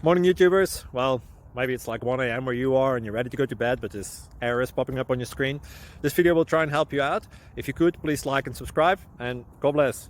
Morning YouTubers. Well, maybe it's like 1 a.m. where you are and you're ready to go to bed, but this error is popping up on your screen. This video will try and help you out. If you could, please like and subscribe, and God bless.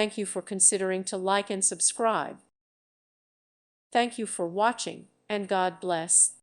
Thank you for considering to like and subscribe. Thank you for watching, and God bless.